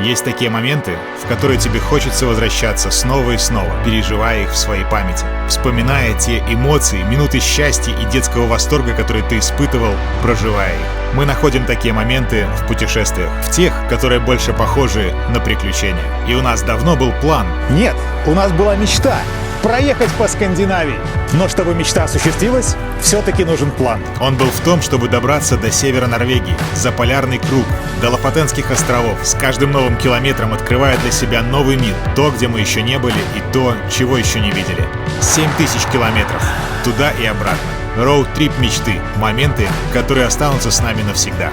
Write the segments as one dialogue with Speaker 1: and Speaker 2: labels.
Speaker 1: Есть такие моменты, в которые тебе хочется возвращаться снова и снова, переживая их в своей памяти, вспоминая те эмоции, минуты счастья и детского восторга, которые ты испытывал, проживая их. Мы находим такие моменты в путешествиях, в тех, которые больше похожи на приключения. И у нас давно был план.
Speaker 2: Нет, у нас была мечта проехать по Скандинавии. Но чтобы мечта осуществилась, все-таки нужен план.
Speaker 1: Он был в том, чтобы добраться до севера Норвегии, за полярный круг, до Лофотенских островов, с каждым новым километром открывая для себя новый мир, то, где мы еще не были, и то, чего еще не видели. 7000 километров, туда и обратно. Роуд-трип мечты, моменты, которые останутся с нами навсегда.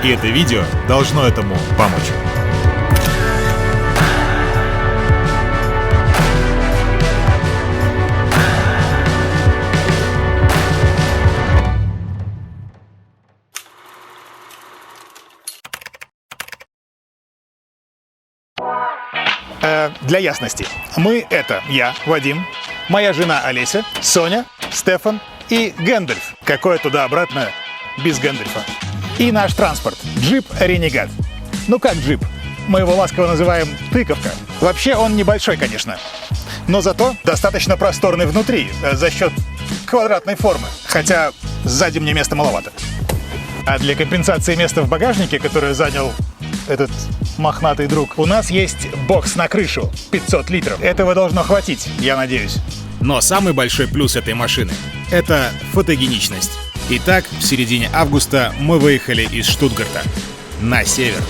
Speaker 1: И это видео должно этому помочь.
Speaker 2: Для ясности, мы — это я, Вадим, моя жена Олеся, Соня, Стефан и Гэндальф. Какое туда-обратно без Гэндальфа. И наш транспорт — джип Ренегат. Ну как джип? Мы его ласково называем тыковка. Вообще он небольшой, конечно, но зато достаточно просторный внутри за счет квадратной формы. Хотя сзади мне места маловато. А для компенсации места в багажнике, которое занял этот мохнатый друг, у нас есть бокс на крышу 500 литров. Этого должно хватить, я надеюсь.
Speaker 1: Но самый большой плюс этой машины — это фотогеничность. Итак, в середине августа мы выехали из Штутгарта на север.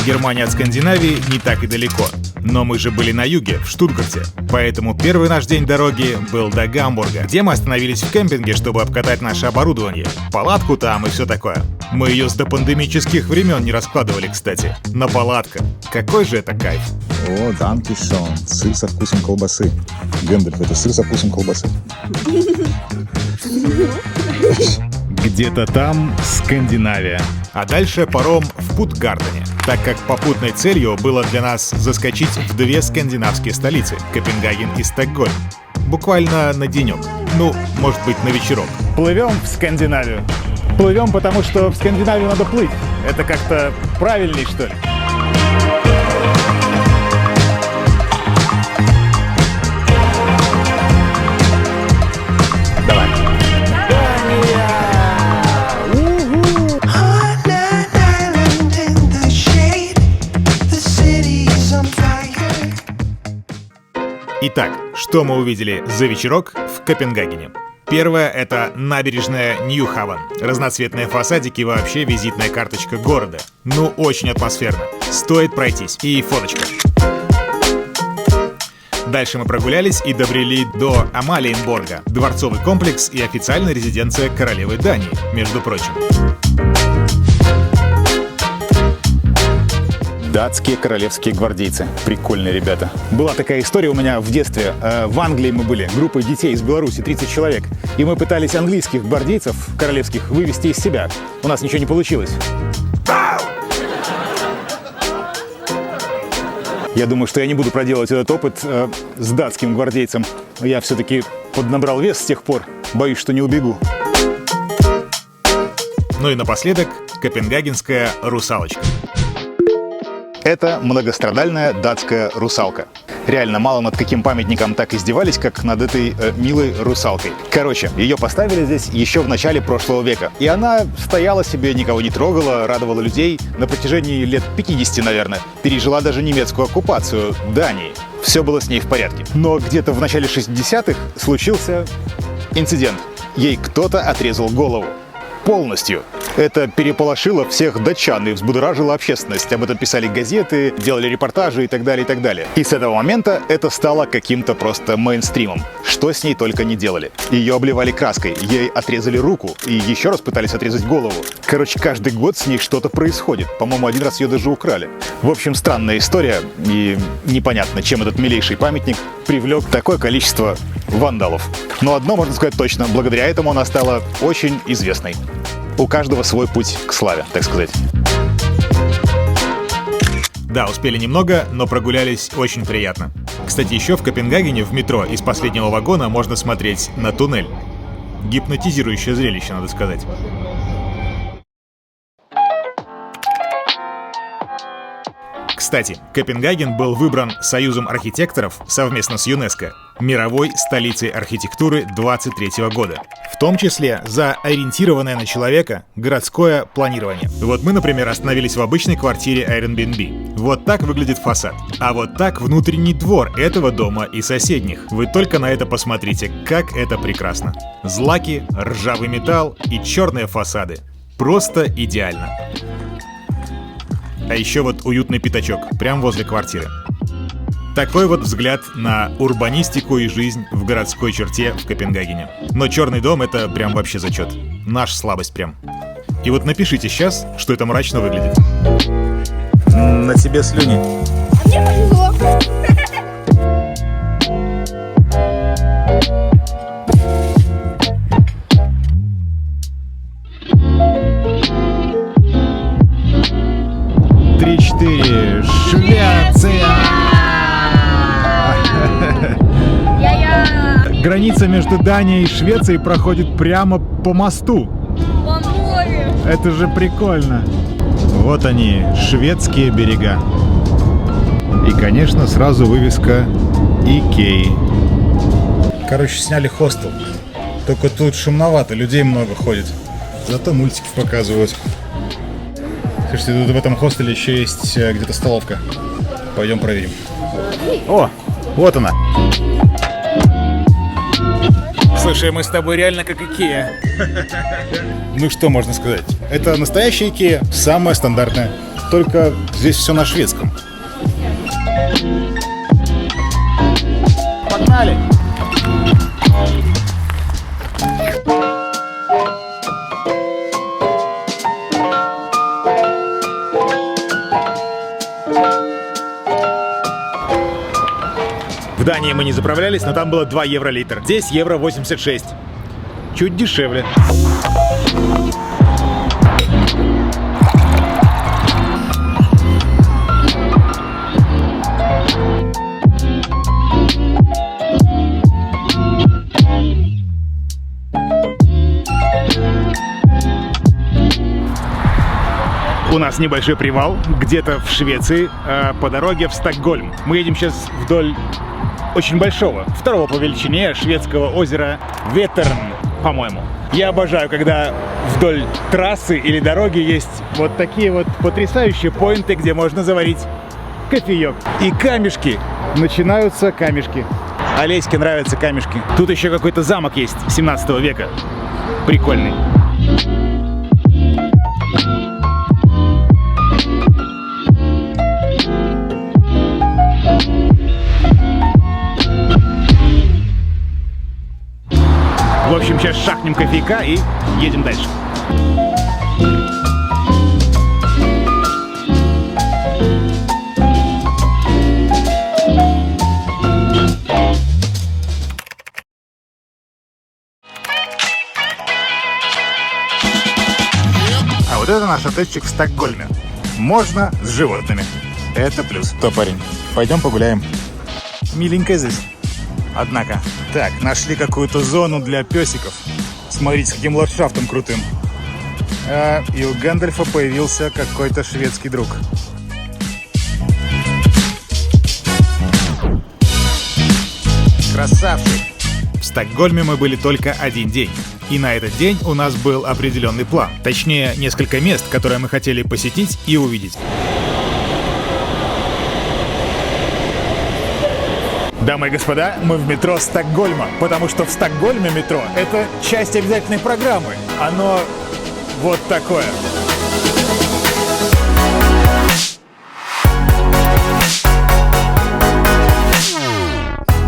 Speaker 1: Германия от Скандинавии не так и далеко. Но мы же были на юге, в Штутгарте. Поэтому первый наш день дороги был до Гамбурга, где мы остановились в кемпинге, чтобы обкатать наше оборудование. Палатку там и все такое. Мы ее с допандемических времен не раскладывали, кстати. Но палатка. Какой же это кайф.
Speaker 3: О, данкишон. Сыр со вкусом колбасы. Гэндальф, это сыр со вкусом колбасы.
Speaker 1: Где-то там Скандинавия. А дальше паром в Путгардене, так как попутной целью было для нас заскочить в две скандинавские столицы — Копенгаген и Стокгольм. Буквально на денек. Ну, может быть, на вечерок.
Speaker 2: Плывем в Скандинавию. Плывем, потому что в Скандинавию надо плыть. Это как-то правильней, что ли? Давай.
Speaker 1: Итак, что мы увидели за вечерок в Копенгагене? Первое — это набережная Ньюхавен. Разноцветные фасадики — вообще визитная карточка города. Ну, очень атмосферно. Стоит пройтись. И фоточка. Дальше мы прогулялись и добрели до Амалиенборга. Дворцовый комплекс и официальная резиденция королевы Дании, между прочим.
Speaker 2: Датские королевские гвардейцы. Прикольные ребята. Была такая история у меня в детстве. В Англии мы были, группой детей из Беларуси, 30 человек. И мы пытались английских гвардейцев королевских вывести из себя. У нас ничего не получилось. Я думаю, что я не буду проделывать этот опыт с датским гвардейцем. Я все-таки поднабрал вес с тех пор. Боюсь, что не убегу.
Speaker 1: Ну и напоследок копенгагенская русалочка.
Speaker 2: Это многострадальная датская русалка. Реально мало над каким памятником так издевались, как над этой милой русалкой. Короче, ее поставили здесь еще в начале прошлого века. И она стояла себе, никого не трогала, радовала людей на протяжении лет 50, наверное. Пережила даже немецкую оккупацию Дании. Все было с ней в порядке. Но где-то в начале 60-х случился инцидент. Ей кто-то отрезал голову. Полностью. Это переполошило всех датчан и взбудоражило общественность. Об этом писали газеты, делали репортажи и так далее, и так далее. И с этого момента это стало каким-то просто мейнстримом. Что с ней только не делали. Ее обливали краской, ей отрезали руку и еще раз пытались отрезать голову. Короче, каждый год с ней что-то происходит. По-моему, один раз ее даже украли. В общем, странная история, и непонятно, чем этот милейший памятник привлек такое количество вандалов. Но одно можно сказать точно, благодаря этому она стала очень известной. У каждого свой путь к славе, так сказать.
Speaker 1: Да, успели немного, но прогулялись очень приятно. Кстати, еще в Копенгагене в метро из последнего вагона можно смотреть на туннель. Гипнотизирующее зрелище, надо сказать. Кстати, Копенгаген был выбран Союзом архитекторов совместно с ЮНЕСКО мировой столицей архитектуры 2023 года. В том числе за ориентированное на человека городское планирование. Вот мы, например, остановились в обычной квартире Airbnb. Вот так выглядит фасад. А вот так внутренний двор этого дома и соседних. Вы только на это посмотрите, как это прекрасно. Злаки, ржавый металл и черные фасады. Просто идеально. А еще вот уютный пятачок, прямо возле квартиры. Такой вот взгляд на урбанистику и жизнь в городской черте в Копенгагене. Но черный дом — это прям вообще зачет. Наша слабость прям. И вот напишите сейчас, что это мрачно выглядит.
Speaker 2: На тебе слюни.
Speaker 4: А мне повезло.
Speaker 2: Швеция!
Speaker 5: Граница между Данией и Швецией проходит прямо по мосту.
Speaker 4: По морю.
Speaker 5: Это же прикольно. Вот они, шведские берега. И, конечно, сразу вывеска Икеи.
Speaker 2: Короче, сняли хостел. Только тут шумновато, людей много ходит. Зато мультиков показывают. Слушайте, тут в этом хостеле еще есть где-то столовка. Пойдем проверим. О, вот она. Слушай, мы с тобой реально как Икеа. Ну что можно сказать? Это настоящая Икеа, самая стандартная. Только здесь все на шведском. Погнали! В Дании мы не заправлялись, но там было 2 евро литр. Здесь евро 86. Чуть дешевле. У нас небольшой привал, где-то в Швеции, по дороге в Стокгольм. Мы едем сейчас вдоль очень большого, второго по величине шведского озера Ветерн, по-моему. Я обожаю, когда вдоль трассы или дороги есть вот такие вот потрясающие поинты, где можно заварить кофеек. И камешки. Начинаются камешки. Олеське нравятся камешки. Тут еще какой-то замок есть 17 века. Прикольный. В общем, сейчас шахнем кофейка и едем дальше. А вот это наш отельчик в Стокгольме. Можно с животными. Это плюс. То, парень, пойдем погуляем. Миленько здесь. Однако, так, нашли какую-то зону для песиков. Смотрите, с каким ландшафтом крутым. И у Гэндальфа появился какой-то шведский друг. Красавчик!
Speaker 1: В Стокгольме мы были только один день. И на этот день у нас был определенный план. Точнее, несколько мест, которые мы хотели посетить и увидеть.
Speaker 2: Дамы и господа, мы в метро Стокгольма, потому что в Стокгольме метро — это часть обязательной программы. Оно вот такое.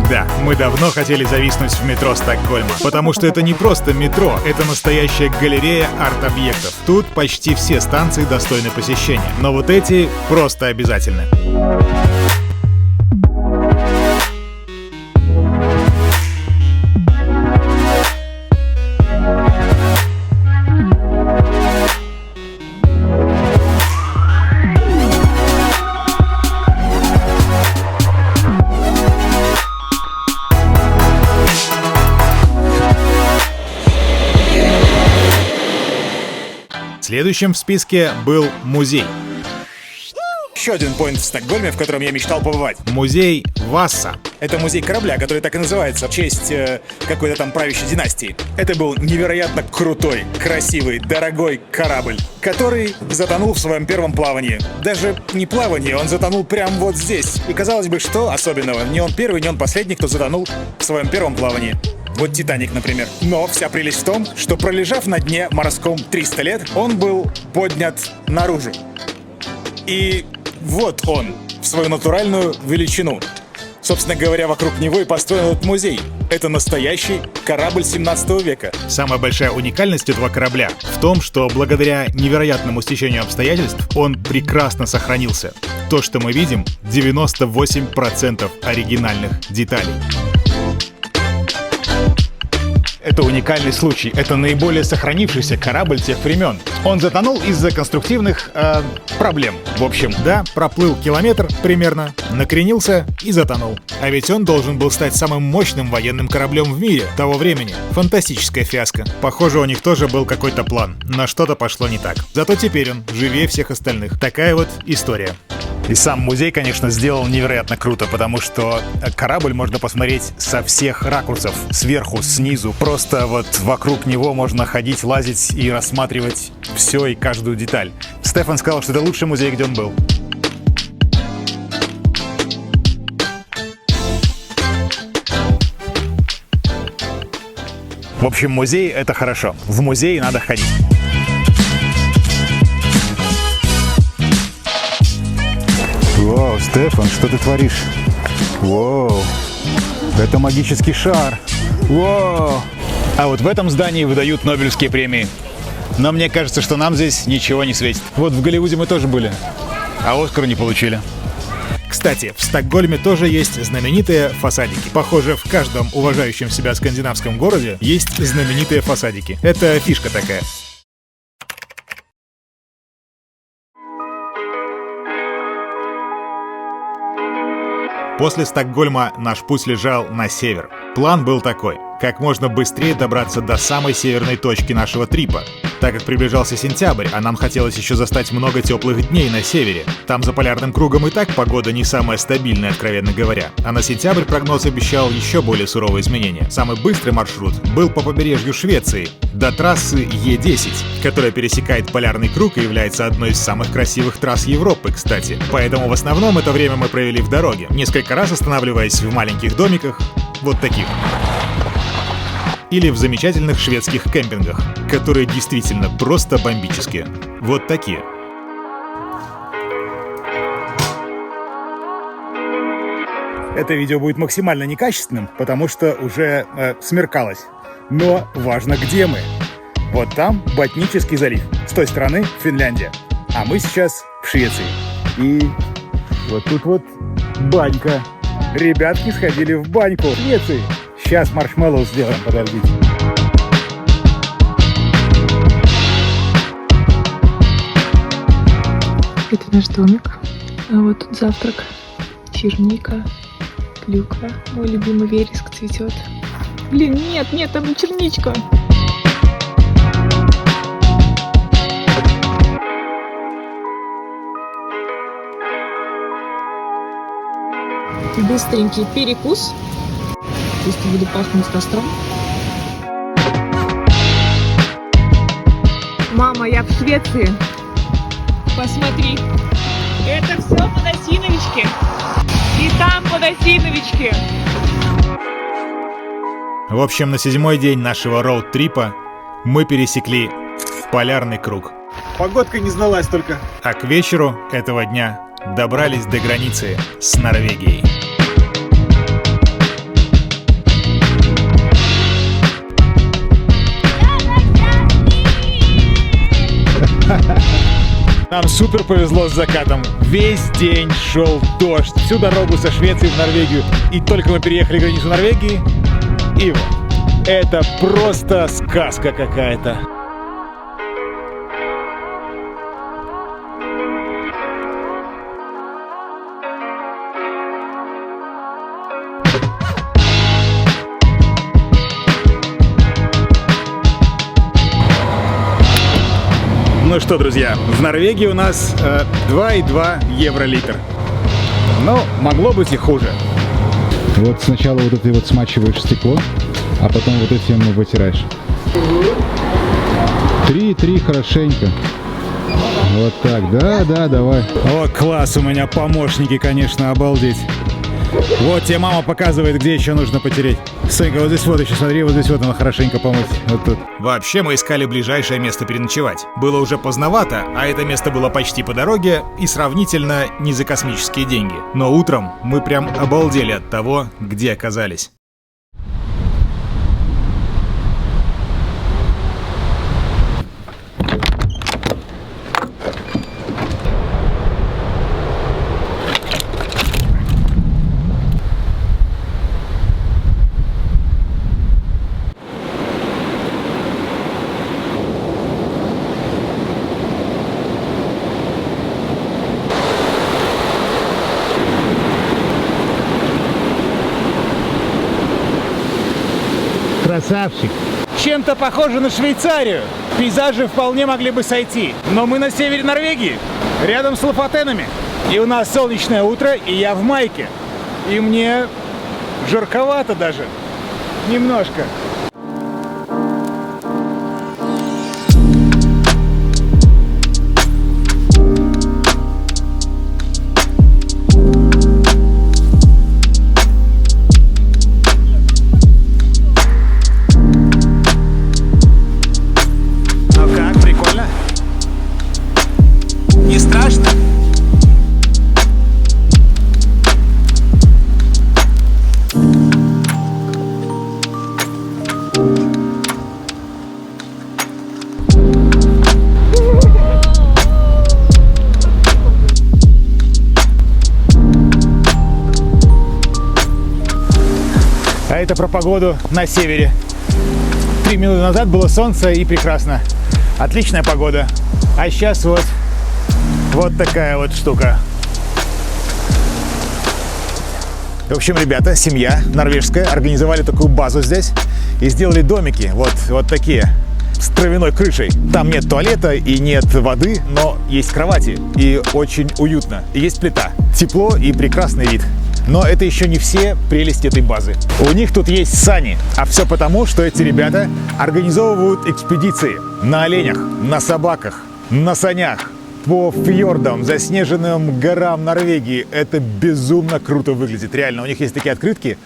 Speaker 1: Да, мы давно хотели зависнуть в метро Стокгольма, потому что это не просто метро, это настоящая галерея арт-объектов. Тут почти все станции достойны посещения, но вот эти просто обязательны. Следующим в списке был музей.
Speaker 2: Еще один поинт в Стокгольме, в котором я мечтал побывать.
Speaker 1: Музей Васса.
Speaker 2: Это музей корабля, который так и называется, в честь какой-то там правящей династии. Это был невероятно крутой, красивый, дорогой корабль, который затонул в своем первом плавании. Даже не плавании, он затонул прямо вот здесь. И казалось бы, что особенного? Не он первый, не он последний, кто затонул в своем первом плавании. Вот «Титаник», например. Но вся прелесть в том, что пролежав на дне морском 300 лет, он был поднят наружу. И вот он, в свою натуральную величину. Собственно говоря, вокруг него и построен этот музей. Это настоящий корабль 17 века.
Speaker 1: Самая большая уникальность этого корабля в том, что благодаря невероятному стечению обстоятельств он прекрасно сохранился. То, что мы видим, 98% оригинальных деталей.
Speaker 2: Это уникальный случай. Это наиболее сохранившийся корабль тех времен. Он затонул из-за конструктивных проблем. В общем,
Speaker 1: Да, проплыл километр примерно, накренился и затонул. А ведь он должен был стать самым мощным военным кораблем в мире того времени. Фантастическая фиаско. Похоже, у них тоже был какой-то план, но что-то пошло не так. Зато теперь он живее всех остальных. Такая вот история.
Speaker 2: и сам музей, конечно, сделал невероятно круто, потому что корабль можно посмотреть со всех ракурсов. Сверху, снизу. Просто вот вокруг него можно ходить, лазить и рассматривать все и каждую деталь. Стефан сказал, что это лучший музей, где он был. В общем, музей — это хорошо. В музей надо ходить. Вау, Стефан, что ты творишь? Вау, это магический шар. Вау. А вот в этом здании выдают Нобелевские премии. Но мне кажется, что нам здесь ничего не светит. Вот в Голливуде мы тоже были, а Оскара не получили.
Speaker 1: Кстати, в Стокгольме тоже есть знаменитые фасадики. Похоже, в каждом уважающем себя скандинавском городе есть знаменитые фасадики. Это фишка такая. После Стокгольма наш путь лежал на север. План был такой: как можно быстрее добраться до самой северной точки нашего трипа. Так как приближался сентябрь, а нам хотелось еще застать много теплых дней на севере. Там за полярным кругом и так погода не самая стабильная, откровенно говоря. А на сентябрь прогноз обещал еще более суровые изменения. Самый быстрый маршрут был по побережью Швеции, до трассы Е10, которая пересекает полярный круг и является одной из самых красивых трасс Европы, кстати. Поэтому в основном это время мы провели в дороге, несколько раз останавливаясь в маленьких домиках, вот таких. Или в замечательных шведских кемпингах, которые действительно просто бомбические. Вот такие.
Speaker 2: Это видео будет максимально некачественным, потому что уже смеркалось. Но важно, где мы. Вот там Ботнический залив. С той стороны Финляндия. А мы сейчас в Швеции. И вот тут вот банька. Ребятки сходили в баньку в Швеции. Сейчас маршмеллоу сделаем, подождите.
Speaker 6: Это наш домик. А вот тут завтрак. Черника, клюква. Мой любимый вереск цветет. Блин, нет, там не черничка. Быстренький перекус. Здесь буду пахнуть костром. Мама, я в Швеции. Посмотри. Это все подосиновички. И там подосиновички.
Speaker 1: В общем, на 7-й день нашего роуд-трипа мы пересекли Полярный круг.
Speaker 5: Погодка не сдалась только.
Speaker 1: А к вечеру этого дня добрались до границы с Норвегией.
Speaker 5: Нам супер повезло с закатом. Весь день шел дождь. Всю дорогу со Швеции в Норвегию. И только мы переехали границу Норвегии, и вот. Это просто сказка какая-то. Ну что, друзья, в Норвегии у нас 2,2 евро литр. Но могло быть и хуже.
Speaker 3: Вот сначала вот это вот смачиваешь стекло, а потом вот этим вытираешь. 3 хорошенько. Вот так, да, давай.
Speaker 5: О, класс, у меня помощники, конечно, обалдеть. Вот тебе мама показывает, где еще нужно потереть. Сонька, вот здесь вот еще, смотри, вот здесь вот надо хорошенько помыть. Вот тут.
Speaker 1: Вообще мы искали ближайшее место переночевать. Было уже поздновато, а это место было почти по дороге и сравнительно не за космические деньги. Но утром мы прям обалдели от того, где оказались.
Speaker 5: Красавчик. Чем-то похоже на Швейцарию. Пейзажи вполне могли бы сойти. Но мы на севере Норвегии, рядом с Лофотенами. И у нас солнечное утро, и я в майке. И мне жарковато даже. Немножко. А это про погоду на севере. 3 минуты назад было солнце и прекрасно. Отличная погода. А сейчас вот такая вот штука. В общем, ребята, семья норвежская, организовали такую базу здесь и сделали домики вот такие, с травяной крышей. Там нет туалета и нет воды, но есть кровати и очень уютно. И есть плита. Тепло и прекрасный вид. Но это еще не все прелести этой базы. У них тут есть сани, а все потому, что эти ребята организовывают экспедиции на оленях, на собаках, на санях, по фьордам, заснеженным горам Норвегии. Это безумно круто выглядит, реально. У них есть такие открытки,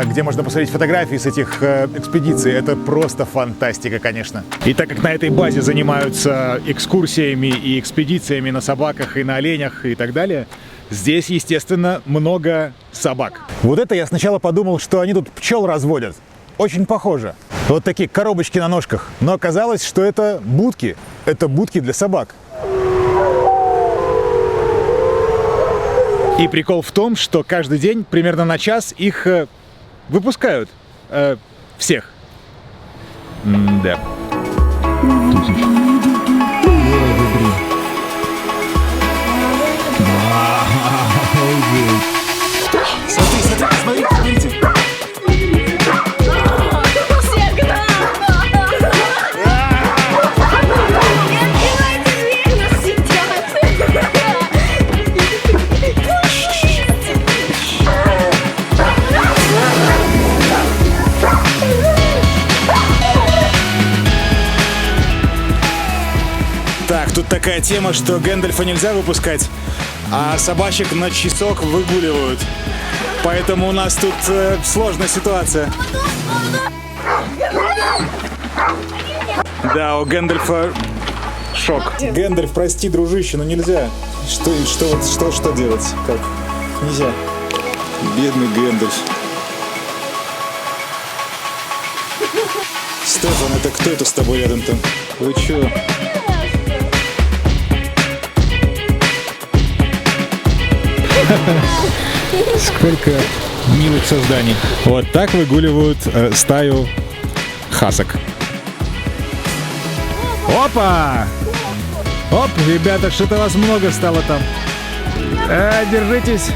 Speaker 5: где можно посмотреть фотографии с этих экспедиций. Это просто фантастика, конечно. И так как на этой базе занимаются экскурсиями и экспедициями на собаках и на оленях и так далее, здесь, естественно, много собак. Вот это я сначала подумал, что они тут пчел разводят. Очень похоже. Вот такие коробочки на ножках. Но оказалось, что это будки. Это будки для собак. И прикол в том, что каждый день примерно на час их выпускают. Всех. Да. Смотрите. Так, тут такая тема, что Гэндальфа нельзя выпускать, а собачек на часок выгуливают. Поэтому у нас тут сложная ситуация.
Speaker 2: Да, у Гэндальфа шок.
Speaker 5: Гэндальф, прости, дружище, но нельзя. Что делать? Как? Нельзя. Бедный Гэндальф. Стефан, это кто это с тобой рядом-то? Вы чё?
Speaker 3: Сколько милых созданий.
Speaker 5: Вот так выгуливают стаю хасок. Опа! Оп, ребята, что-то вас много стало там. Держитесь.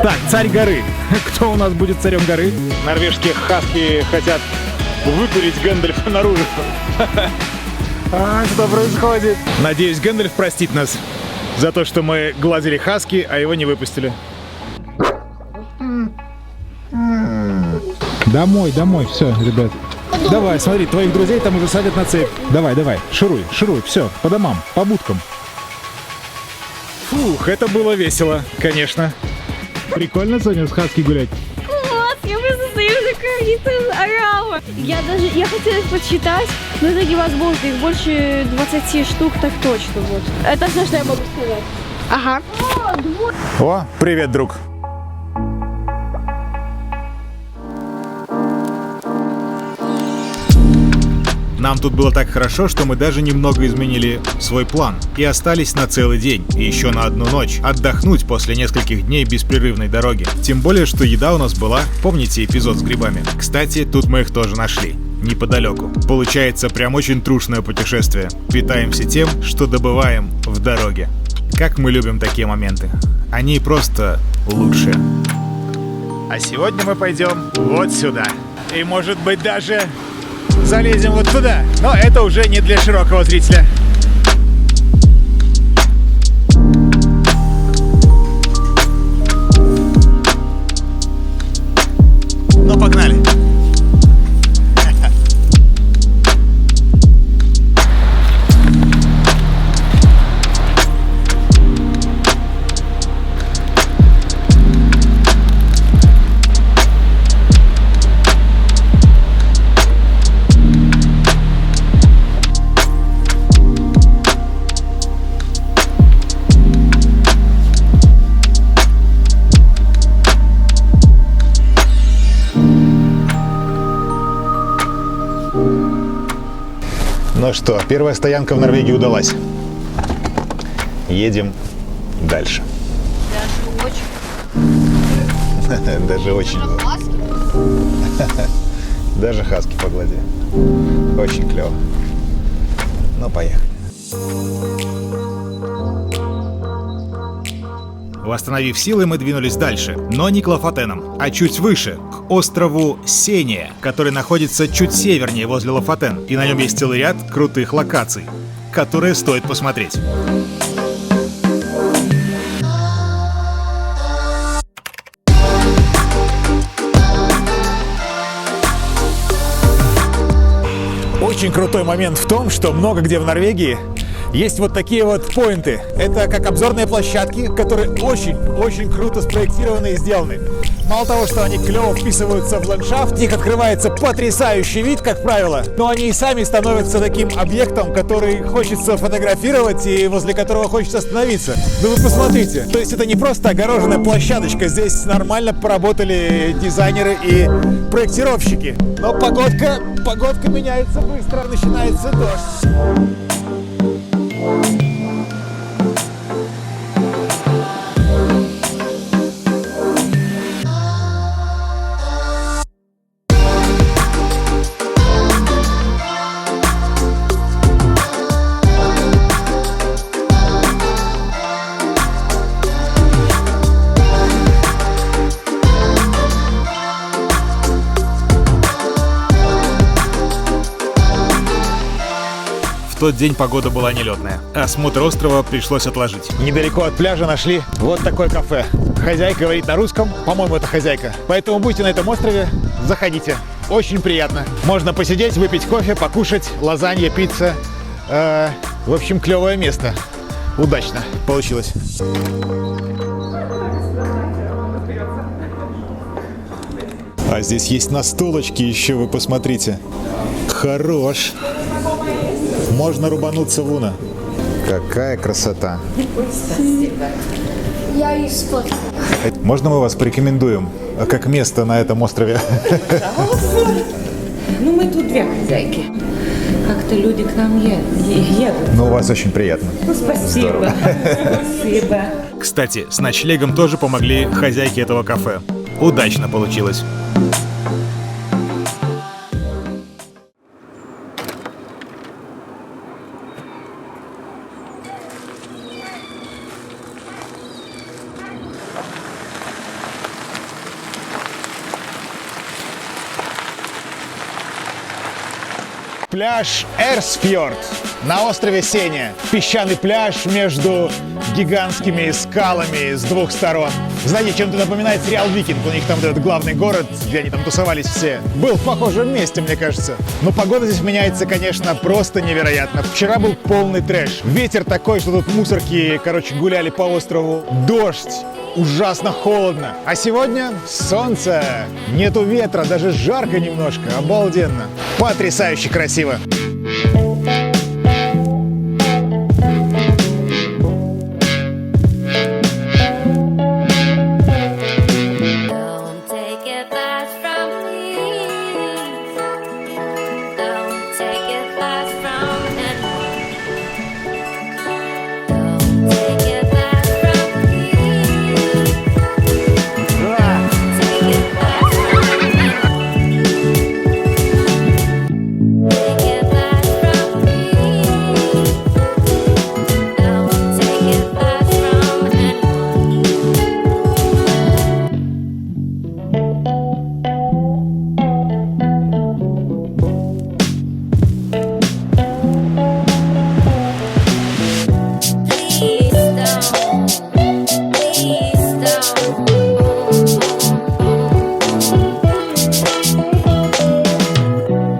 Speaker 5: Так, царь горы. Кто у нас будет царем горы? Норвежские хаски хотят выкурить Гэндальфа наружу. Что происходит? Надеюсь, Гэндальф простит нас за то, что мы гладили хаски, а его не выпустили.
Speaker 3: Домой, все, ребят.
Speaker 5: Давай, смотри, твоих друзей там уже садят на цепь.
Speaker 3: Давай, шуруй, все, по домам, по будкам.
Speaker 5: Фух, это было весело, конечно.
Speaker 3: Прикольно, Соня, с хаски гулять?
Speaker 4: Класс, я просто стою такая и орала. Я хотела их подсчитать, но это невозможно, их больше 20 штук, так точно вот. Это все, что я могу сказать. Ага.
Speaker 5: О, привет, друг.
Speaker 1: Нам тут было так хорошо, что мы даже немного изменили свой план и остались на целый день и еще на одну ночь отдохнуть после нескольких дней беспрерывной дороги. Тем более, что еда у нас была, помните эпизод с грибами? Кстати, тут мы их тоже нашли, неподалеку. Получается прям очень трушное путешествие. Питаемся тем, что добываем в дороге. Как мы любим такие моменты. Они просто лучшие.
Speaker 5: А сегодня мы пойдем вот сюда. И, может быть, даже залезем вот туда. Но это уже не для широкого зрителя. Ну, погнали. Ну что, первая стоянка в Норвегии удалась. Едем дальше. Даже очень. Даже хаски погладили. Очень клево. Ну, поехали.
Speaker 1: Восстановив силы, мы двинулись дальше, но не к Лофотенам, а чуть выше, к острову Сения, который находится чуть севернее возле Лофотен, и на нем есть целый ряд крутых локаций, которые стоит посмотреть.
Speaker 5: Очень крутой момент в том, что много где в Норвегии есть вот такие вот поинты. Это как обзорные площадки, которые очень круто спроектированы и сделаны. Мало того, что они клево вписываются в ландшафт, в них открывается потрясающий вид, как правило, но они и сами становятся таким объектом, который хочется фотографировать и возле которого хочется остановиться. Ну вы посмотрите, то есть это не просто огороженная площадочка, здесь нормально поработали дизайнеры и проектировщики. Но погодка меняется быстро, начинается дождь.
Speaker 1: В тот день погода была нелетная. Осмотр острова пришлось отложить.
Speaker 5: Недалеко от пляжа нашли вот такое кафе. Хозяйка говорит на русском, по-моему, это хозяйка. Поэтому будьте на этом острове, заходите. Очень приятно. Можно посидеть, выпить кофе, покушать, лазанья, пицца. В общем, клевое место. Удачно получилось. А здесь есть настолочки еще, вы посмотрите. Хорош. Можно рубануться в уна. Какая красота.
Speaker 4: Я и спорт.
Speaker 5: Можно мы вас порекомендуем как место на этом острове?
Speaker 7: Ну, мы тут две хозяйки. Как-то люди к нам едут.
Speaker 5: Ну, у вас очень приятно.
Speaker 7: Ну, спасибо.
Speaker 5: Здорово.
Speaker 7: Спасибо.
Speaker 1: Кстати, с ночлегом тоже помогли хозяйки этого кафе. Удачно получилось.
Speaker 5: Пляж Эрсфьорд на острове Сеня. Песчаный пляж между гигантскими скалами с двух сторон. Знаете, чем-то напоминает сериал «Викинг». У них там этот главный город, где они там тусовались все. Был в похожем месте, мне кажется. Но погода здесь меняется, конечно, просто невероятно. Вчера был полный трэш. Ветер такой, что тут мусорки, гуляли по острову. Дождь. Ужасно холодно. А сегодня солнце, нету ветра, даже жарко немножко. Обалденно. Потрясающе красиво.
Speaker 8: Don't take advice from me. Don't take advice from anyone. Don't take advice from me. Take advice from anyone. Take advice from me. Don't take advice from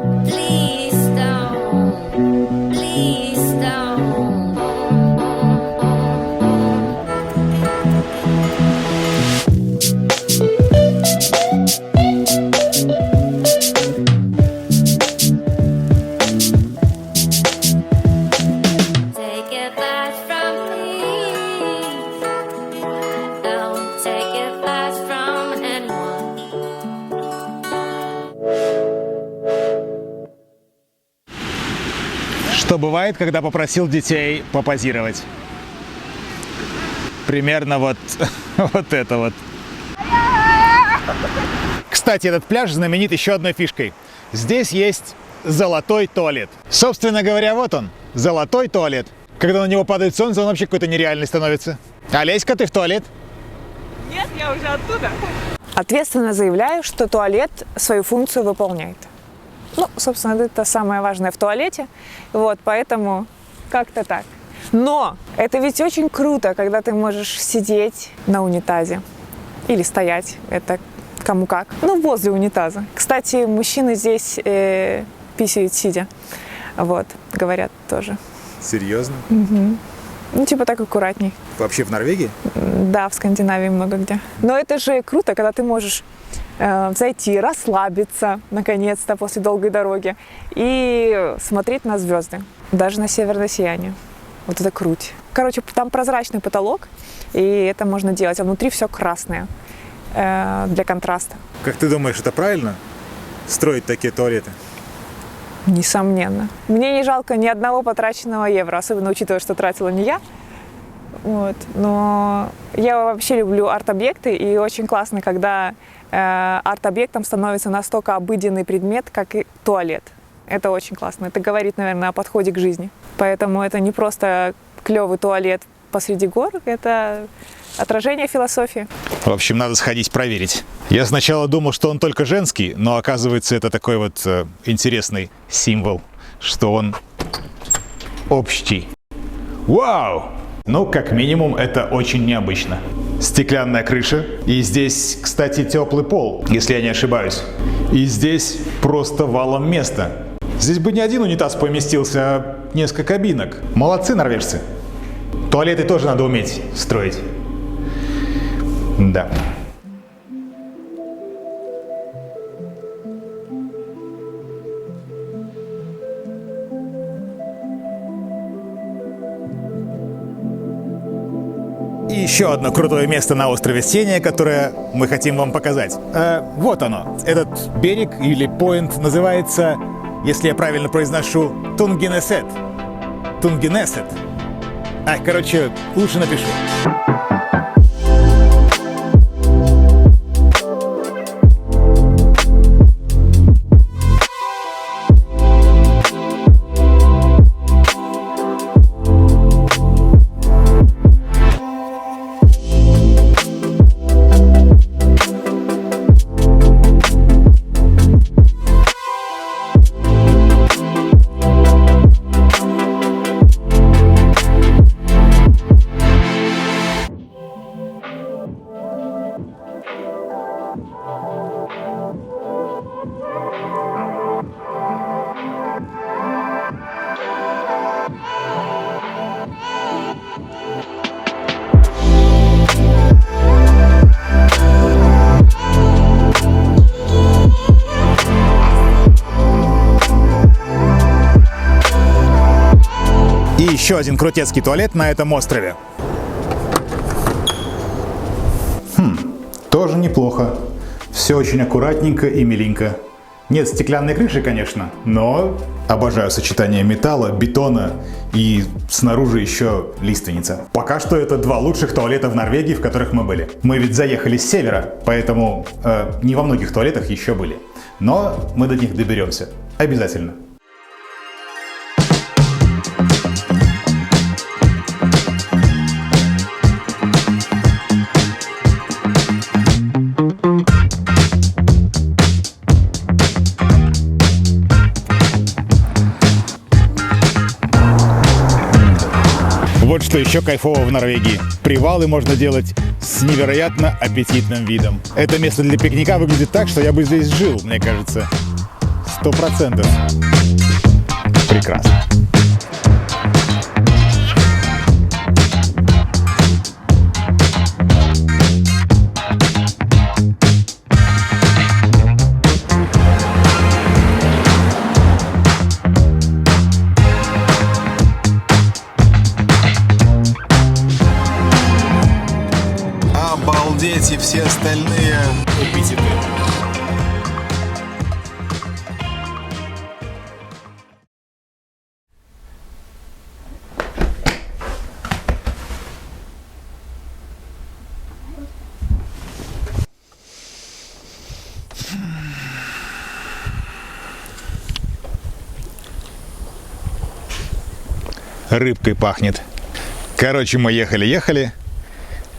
Speaker 8: anyone. Please don't. Please don't. Please don't. Please don't. Take advice from me. Don't take advice from anyone.
Speaker 5: Что бывает, когда попросил детей попозировать? Примерно вот, вот это вот. Кстати, этот пляж знаменит еще одной фишкой. Здесь есть золотой туалет. Собственно говоря, вот он, золотой туалет. Когда на него падает солнце, он вообще какой-то нереальный становится. Олеська, ты в туалет?
Speaker 6: Ответственно заявляю, что туалет свою функцию выполняет. Ну, собственно, это самое важное в туалете. Вот, поэтому как-то так. Но это ведь очень круто, когда ты можешь сидеть на унитазе или стоять. Это кому как. Ну, возле унитаза. Кстати, мужчины здесь писают сидя. Вот, говорят тоже.
Speaker 5: Серьезно?
Speaker 6: Ну, типа так аккуратней.
Speaker 5: Вообще в Норвегии?
Speaker 6: Да, в Скандинавии много где. Но это же круто, когда ты можешь зайти, расслабиться, наконец-то, после долгой дороги, и смотреть на звезды, даже на северное сияние. Вот это круть. Короче, там прозрачный потолок, и это можно делать, а внутри все красное для контраста.
Speaker 5: Как ты думаешь, это правильно? Строить такие туалеты?
Speaker 6: Несомненно. Мне не жалко ни одного потраченного евро, особенно учитывая, что тратила не я. Вот. Но я вообще люблю арт-объекты, и очень классно, когда арт-объектом становится настолько обыденный предмет, как и туалет. Это очень классно. Это говорит, наверное, о подходе к жизни. Поэтому это не просто клевый туалет посреди гор, это отражение философии.
Speaker 5: В общем, надо сходить проверить. Я сначала думал, что он только женский, но оказывается, это такой вот интересный символ, что он общий. Вау! Ну, как минимум, это очень необычно. Стеклянная крыша. И здесь, кстати, теплый пол, если я не ошибаюсь. И здесь просто валом места. Здесь бы не один унитаз поместился, а несколько кабинок. Молодцы, норвежцы. Туалеты тоже надо уметь строить. Да. еще одно крутое место на острове Сения, которое мы хотим вам показать. Вот оно. Этот берег или поинт называется, если я правильно произношу, Тунгинесет. Тунгинесет. Короче, лучше напишу. И еще один крутецкий туалет на этом острове.
Speaker 2: Тоже неплохо. Все очень аккуратненько и миленько. Нет стеклянной крыши, конечно, но обожаю сочетание металла, бетона и снаружи еще лиственница. Пока что это два лучших туалета в Норвегии, в которых мы были. Мы ведь заехали с севера, поэтому не во многих туалетах еще были. Но мы до них доберемся. Обязательно.
Speaker 5: Вот что еще кайфово в Норвегии. Привалы можно делать с невероятно аппетитным видом. Это место для пикника выглядит так, что я бы здесь жил, мне кажется. 100%. Прекрасно.
Speaker 1: Обалдеть, и все остальные эпитеты.
Speaker 5: Рыбкой пахнет. Короче, мы ехали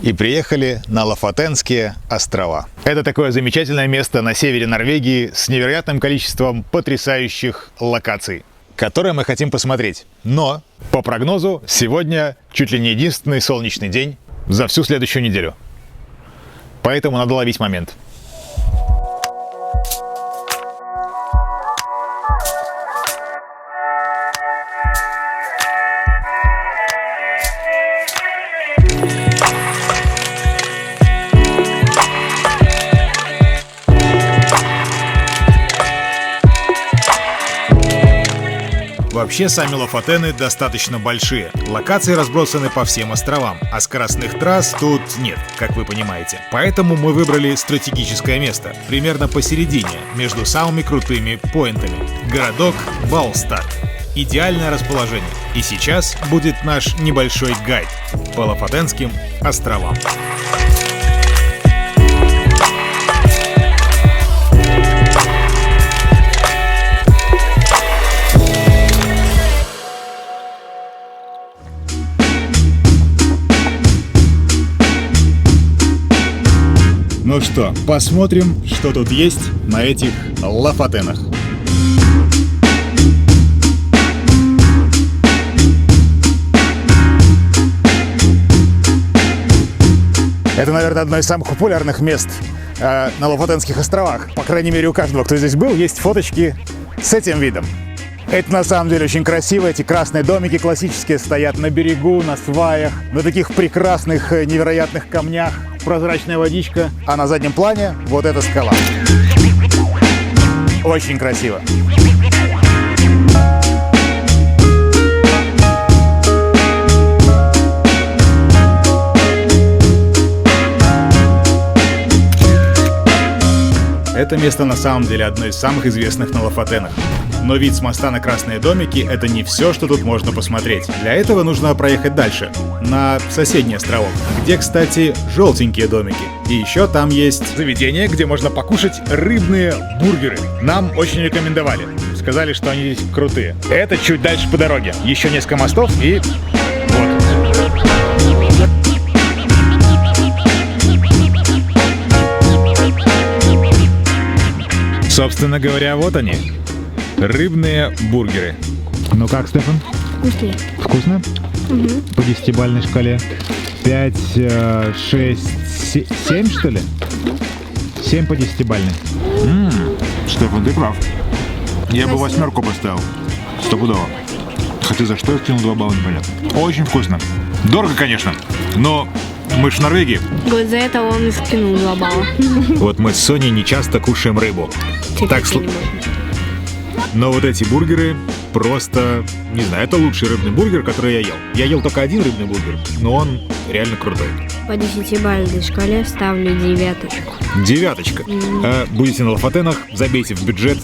Speaker 5: и приехали на Лофотенские острова. Это такое замечательное место на севере Норвегии с невероятным количеством потрясающих локаций, которые мы хотим посмотреть. Но, по прогнозу, сегодня чуть ли не единственный солнечный день за всю следующую неделю. Поэтому надо ловить момент.
Speaker 1: Вообще, сами Лофотены достаточно большие. Локации разбросаны по всем островам, а скоростных трасс тут нет, как вы понимаете. Поэтому мы выбрали стратегическое место, примерно посередине, между самыми крутыми поинтами. Городок Балстад. Идеальное расположение. И сейчас будет наш небольшой гайд по Лофотенским островам.
Speaker 5: Ну что, посмотрим, что тут есть на этих Лофотенах. Это, наверное, одно из самых популярных мест на Лофотенских островах. По крайней мере, у каждого, кто здесь был, есть фоточки с этим видом. Это на самом деле очень красиво. Эти красные домики классические стоят на берегу, на сваях, на таких прекрасных, невероятных камнях. Прозрачная водичка, а на заднем плане вот эта скала. Очень красиво.
Speaker 1: Это место на самом деле одно из самых известных на Лафатенах. Но вид с моста на красные домики — это не все, что тут можно посмотреть. Для этого нужно проехать дальше, на соседний островок, где, кстати, желтенькие домики. И еще там есть
Speaker 5: Заведение, где можно покушать рыбные бургеры. Нам очень рекомендовали. Сказали, что они здесь крутые. Это чуть дальше по дороге. Еще несколько мостов и вот. Собственно говоря, вот они. Рыбные бургеры.
Speaker 3: Ну как, Стефан?
Speaker 4: Вкуснее.
Speaker 3: Вкусно? По 10-бальной шкале. 5, 6, 7, что ли? 7 по 10-бальной.
Speaker 5: Стефан, ты прав. Я бы 8 поставил. Стопудово. Хотя за что я скинул 2 балла, непонятно. Очень вкусно. Дорого, конечно, но мы ж в Норвегии.
Speaker 4: Вот за это он и скинул 2 балла.
Speaker 1: Вот мы с Соней не часто кушаем рыбу. Так, но вот эти бургеры просто, не знаю, это лучший рыбный бургер, который я ел. Я ел только один рыбный бургер, но он реально крутой.
Speaker 4: По 10-бальной шкале ставлю 9.
Speaker 1: 9. Будете на Лафатенах, забейте в бюджет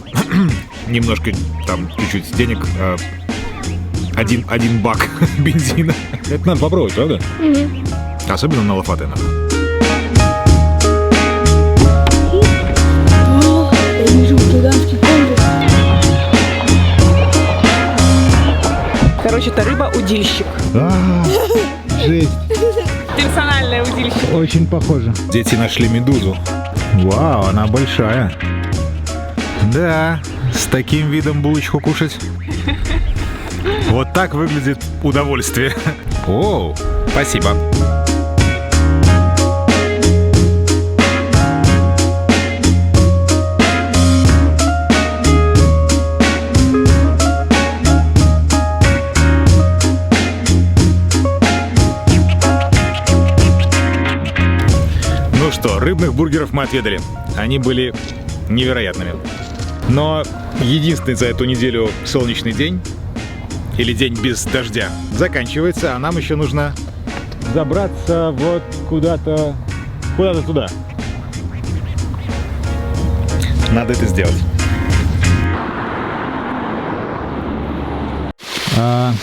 Speaker 1: немножко, там, чуть-чуть денег. Один бак бензина. Это надо попробовать, правда? Особенно на Лафатенах.
Speaker 4: Я вижу гигантский контур.
Speaker 6: Короче, это рыба-удильщик.
Speaker 3: Жесть.
Speaker 6: Персональная удильщик.
Speaker 3: Очень похоже.
Speaker 1: Дети нашли медузу. Вау, она большая. Да, с таким видом булочку кушать. Вот так выглядит удовольствие. Оу, спасибо. Ну что, рыбных бургеров мы отведали. Они были невероятными. Но единственный за эту неделю солнечный день, или день без дождя, заканчивается, а нам еще нужно забраться вот куда-то туда. Надо это сделать.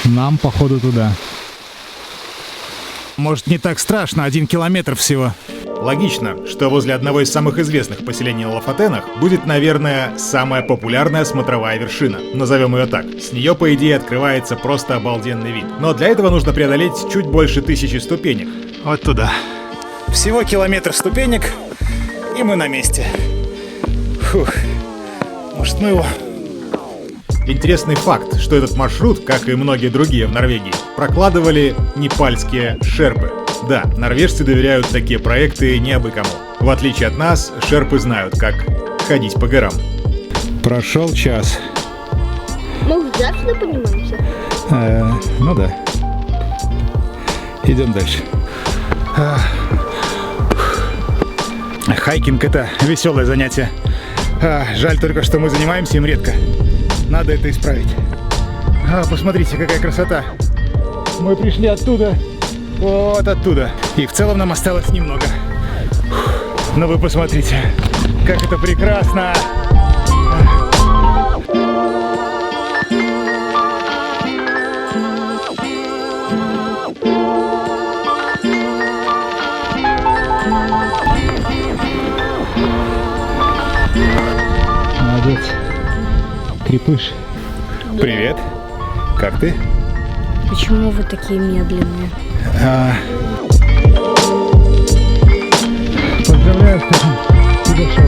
Speaker 3: Нам, походу, туда.
Speaker 2: Может, не так страшно, 1 километр всего.
Speaker 1: Логично, что возле одного из самых известных поселений на Лафатенах будет, наверное, самая популярная смотровая вершина. Назовем ее так. С нее, по идее, открывается просто обалденный вид. Но для этого нужно преодолеть чуть больше 1000 ступенек.
Speaker 2: Вот туда. Всего километр ступенек, и мы на месте. Фух. Может, мы его...
Speaker 1: Интересный факт, что этот маршрут, как и многие другие в Норвегии, прокладывали непальские шерпы. Да, норвежцы доверяют такие проекты не абы кому. В отличие от нас, шерпы знают, как ходить по горам.
Speaker 3: Прошел час.
Speaker 4: Мы завтра поднимаемся.
Speaker 3: Ну да. Идем дальше.
Speaker 2: Хайкинг — это веселое занятие. Жаль только, что мы занимаемся им редко. Надо это исправить. Посмотрите, какая красота. Мы пришли оттуда. Вот оттуда. И в целом нам осталось немного. Но вы посмотрите, как это прекрасно.
Speaker 3: Молодец. Крепыш.
Speaker 2: Привет. Как ты?
Speaker 4: Почему вы такие медленные?
Speaker 3: Поздравляю, Стефан. Ты дошел.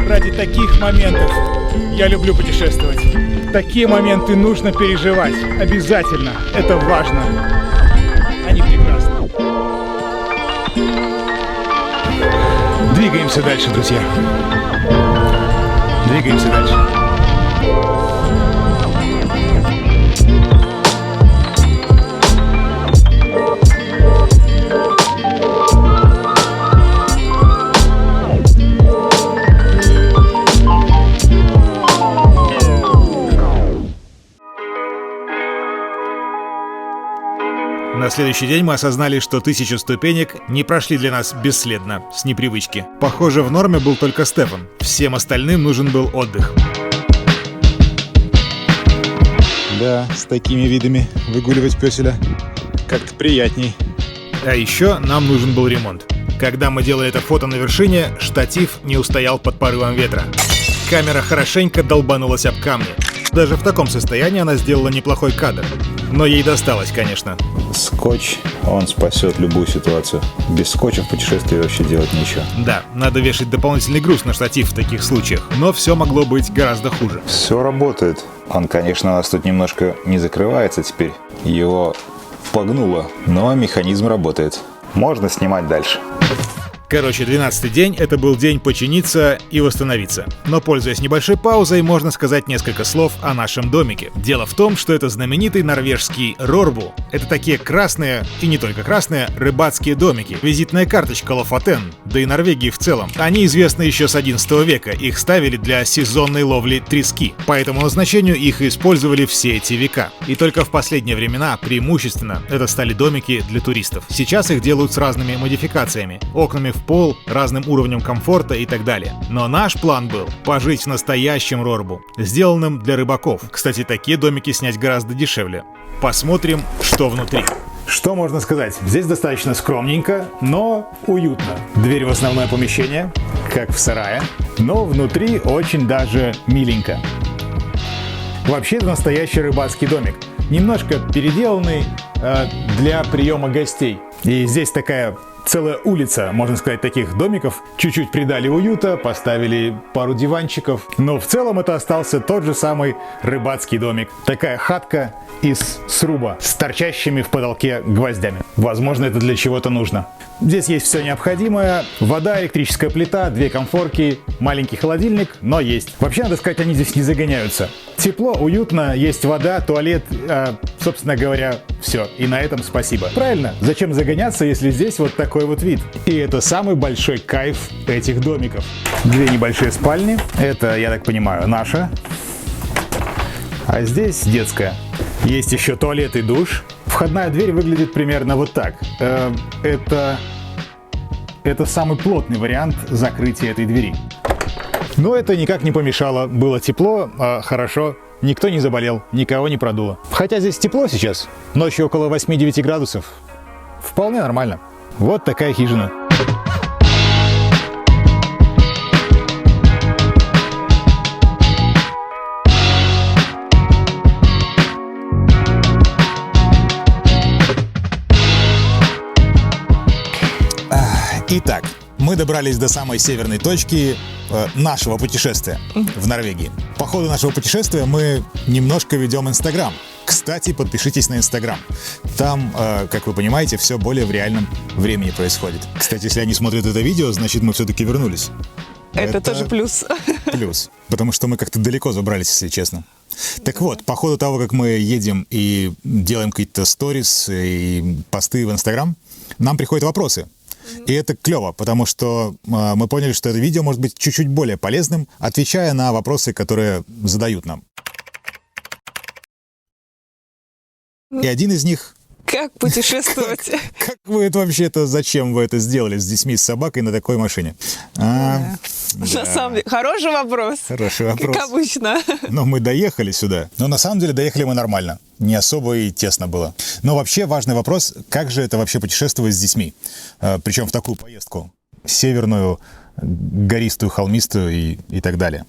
Speaker 2: Ради таких моментов я люблю путешествовать. Такие моменты нужно переживать. Обязательно. Это важно. Они прекрасны. Двигаемся дальше, друзья. Двигаемся дальше.
Speaker 1: На следующий день мы осознали, что 1000 ступенек не прошли для нас бесследно, с непривычки. Похоже, в норме был только Стефан. Всем остальным нужен был отдых.
Speaker 5: Да, с такими видами выгуливать пёселя как-то приятней.
Speaker 1: А еще нам нужен был ремонт. Когда мы делали это фото на вершине, штатив не устоял под порывом ветра. Камера хорошенько долбанулась об камни. Даже в таком состоянии она сделала неплохой кадр. Но ей досталось, конечно.
Speaker 5: Скотч, он спасет любую ситуацию. Без скотча в путешествии вообще делать нечего.
Speaker 1: Да, надо вешать дополнительный груз на штатив в таких случаях. Но все могло быть гораздо хуже.
Speaker 5: Все работает. Он, конечно, у нас тут немножко не закрывается теперь. Его погнуло, но механизм работает. Можно снимать дальше.
Speaker 1: Короче, 12-й день — это был день починиться и восстановиться. Но, пользуясь небольшой паузой, можно сказать несколько слов о нашем домике. Дело в том, что это знаменитый норвежский рорбу. Это такие красные, и не только красные, рыбацкие домики. Визитная карточка Лофотен, да и Норвегии в целом. Они известны еще с 11 века. Их ставили для сезонной ловли трески. По этому назначению их использовали все эти века. И только в последние времена преимущественно это стали домики для туристов. Сейчас их делают с разными модификациями. Окнами в пол, разным уровнем комфорта и так далее. Но наш план был пожить в настоящем рорбу, сделанном для рыбаков. Кстати, такие домики снять гораздо дешевле. Посмотрим, что внутри.
Speaker 2: Что можно сказать? Здесь достаточно скромненько, но уютно. Дверь в основное помещение, как в сарае, но внутри очень даже миленько. Вообще, это настоящий рыбацкий домик. Немножко переделанный для приема гостей. И здесь такая целая улица, можно сказать, таких домиков. Чуть-чуть придали уюта, поставили пару диванчиков. Но в целом это остался тот же самый рыбацкий домик. Такая хатка из сруба с торчащими в потолке гвоздями. Возможно, это для чего-то нужно. Здесь есть все необходимое. Вода, электрическая плита, 2 комфорки, маленький холодильник, но есть. Вообще, надо сказать, они здесь не загоняются. Тепло, уютно, есть вода, туалет, собственно говоря, все. И на этом спасибо. Правильно, зачем загоняться, если здесь вот такой вот вид? И это самый большой кайф этих домиков. 2 небольшие спальни. Это, я так понимаю, наша. А здесь детская. Есть еще туалет и душ. Входная дверь выглядит примерно вот так. Это самый плотный вариант закрытия этой двери. Но это никак не помешало. Было тепло, хорошо. Никто не заболел, никого не продуло. Хотя здесь тепло сейчас. Ночью около 8-9 градусов. Вполне нормально. Вот такая хижина. Итак, мы добрались до самой северной точки нашего путешествия в Норвегии. По ходу нашего путешествия мы немножко ведем Инстаграм. Кстати, подпишитесь на Инстаграм. Там, как вы понимаете, все более в реальном времени происходит. Кстати, если они смотрят это видео, значит, мы все-таки вернулись.
Speaker 6: Это тоже плюс.
Speaker 1: Плюс. Потому что мы как-то далеко забрались, если честно. Так вот, по ходу того, как мы едем и делаем какие-то сторис и посты в Инстаграм, нам приходят вопросы. И это клево, потому что мы поняли, что это видео может быть чуть-чуть более полезным, отвечая на вопросы, которые задают нам. И один из них...
Speaker 6: Как путешествовать?
Speaker 1: Как вы это вообще-то, зачем вы это сделали с детьми, с собакой на такой машине?
Speaker 6: На самом деле, хороший вопрос.
Speaker 1: Хороший вопрос.
Speaker 6: Как обычно.
Speaker 1: Но мы доехали сюда. Но на самом деле доехали мы нормально. Не особо и тесно было. Но вообще важный вопрос, как же это вообще путешествовать с детьми? Причем в такую поездку. Северную, гористую, холмистую и так далее.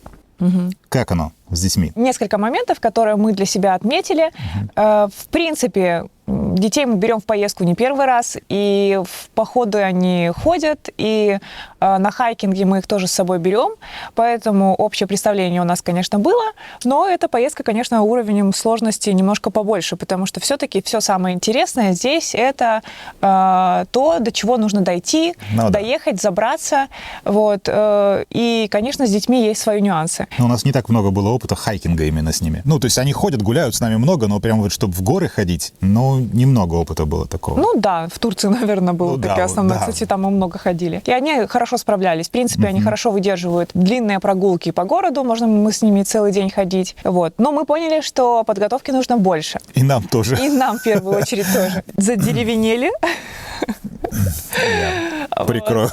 Speaker 1: Как оно?
Speaker 5: с детьми?
Speaker 6: Несколько моментов, которые мы для себя отметили. В принципе, детей мы берем в поездку не первый раз, и в походы они ходят, и на хайкинге мы их тоже с собой берем, поэтому общее представление у нас, конечно, было, но эта поездка, конечно, уровнем сложности немножко побольше, потому что все-таки все самое интересное здесь это то, до чего нужно дойти, доехать, забраться, вот, и, конечно, с детьми есть свои нюансы.
Speaker 5: У нас не так много было опыта хайкинга именно с ними. Ну, то есть они ходят, гуляют с нами много, но прям вот чтобы в горы ходить, ну, немного опыта было такого.
Speaker 6: Ну да, в Турции, наверное, было такие основные.
Speaker 5: Да.
Speaker 6: Кстати, там мы много ходили. И они хорошо справлялись. В принципе, они хорошо выдерживают длинные прогулки по городу. Можно мы с ними целый день ходить. Вот. Но мы поняли, что подготовки нужно больше.
Speaker 5: И нам тоже.
Speaker 6: И нам в первую очередь тоже. Задеревенели.
Speaker 5: Прикрою.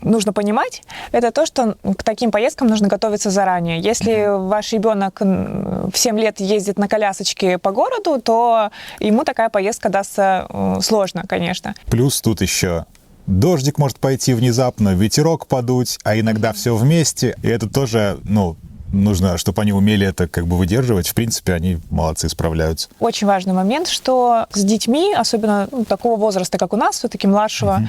Speaker 6: Нужно понимать, это то, что к таким поездкам нужно готовиться заранее. Если ваш ребенок в 7 лет ездит на колясочке по городу, то ему такая поездка дастся сложно, конечно.
Speaker 5: Плюс тут еще дождик может пойти внезапно, ветерок подуть, а иногда все вместе. И это тоже, ну, нужно, чтобы они умели это как бы выдерживать. В принципе, они молодцы, справляются.
Speaker 6: Очень важный момент, что с детьми, особенно такого возраста, как у нас, все-таки младшего,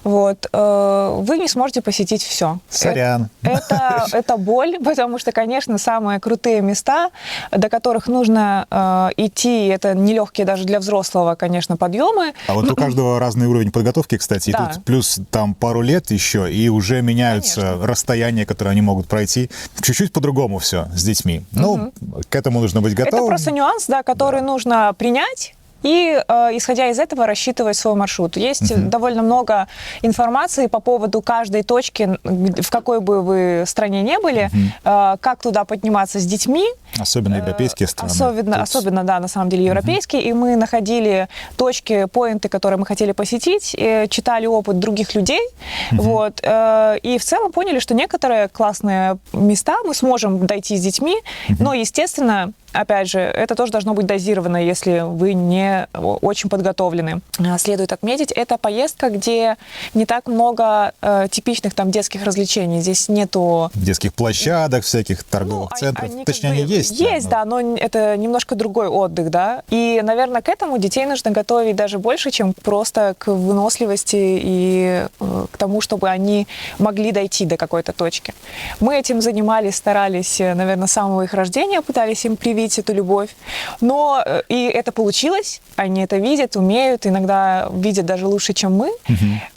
Speaker 6: вот, вы не сможете посетить все.
Speaker 5: Сорян.
Speaker 6: Это боль, потому что, конечно, самые крутые места, до которых нужно идти, это нелегкие даже для взрослого, конечно, подъемы.
Speaker 5: А вот у каждого разный уровень подготовки, кстати.
Speaker 6: Да.
Speaker 5: И тут плюс там пару лет еще, и уже меняются расстояния, которые они могут пройти. Чуть-чуть по-другому все с детьми. Ну, к этому нужно быть готовым.
Speaker 6: Это просто нюанс, да, который нужно принять. И, исходя из этого, рассчитывать свой маршрут. Есть довольно много информации по поводу каждой точки, в какой бы вы стране не были, как туда подниматься с детьми.
Speaker 5: Особенно европейские страны.
Speaker 6: Особенно, да, на самом деле европейские. И мы находили точки, поинты, которые мы хотели посетить, читали опыт других людей. Вот, и в целом поняли, что некоторые классные места мы сможем дойти с детьми, но, естественно, опять же, это тоже должно быть дозировано, если вы не очень подготовлены. Следует отметить, это поездка, где не так много типичных там детских развлечений. Здесь нету...
Speaker 5: Детских площадок, всяких торговых центров. Точнее, они есть.
Speaker 6: Есть, да, но это немножко другой отдых, да. И, наверное, к этому детей нужно готовить даже больше, чем просто к выносливости и к тому, чтобы они могли дойти до какой-то точки. Мы этим занимались, старались, наверное, с самого их рождения, пытались им привить эту любовь. Но и это получилось, они это видят, умеют, иногда видят даже лучше, чем мы.